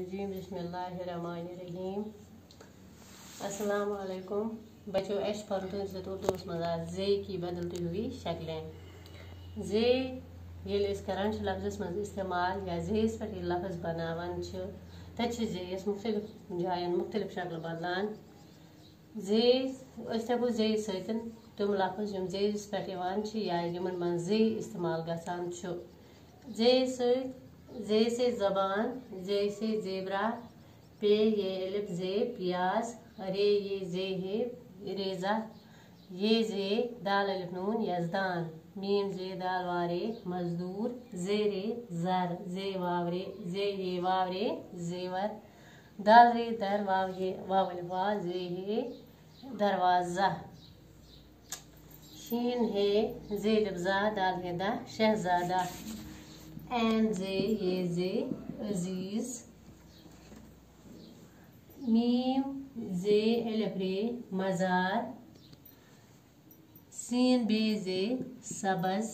रजीम बिस्मिल्लाहिर्रहमानिर्रहीम। अस्सलाम वालेकुम बच्चों। एश पर उर्दू मजा जे की बदलती हुई शक्लें। जे ये करान लफ्ज़ मज इस्तेमाल या जेस पे लफ्ज़ बनावान तथ जेस मुख्तलिफ जायन मुख्तलिफ शक्ल बदलान। जे हेको जे सतन तम लफ्ज़ यम जेस पे या यमन मन जे इस्तेमाल गसान। जे से जबान, जे से जेबरा, पे ये अलिफ जे प्याज, रे ये जे है रेजा, ये जे दाल अलिफ नून यजदान, मीम जे दाल वारे मजदूर, जेरे जर, जे वावरे जे ये वावरे जेवर, दाल रे दर वाव ये वाव अलिफ वा जे है दरवाजा, शीन है जे लिफ्जा दाल है दा शहजादा, एन जे ये जे अजीज, मीम जे अलिफ रे मजार, सीन बे जे सबज,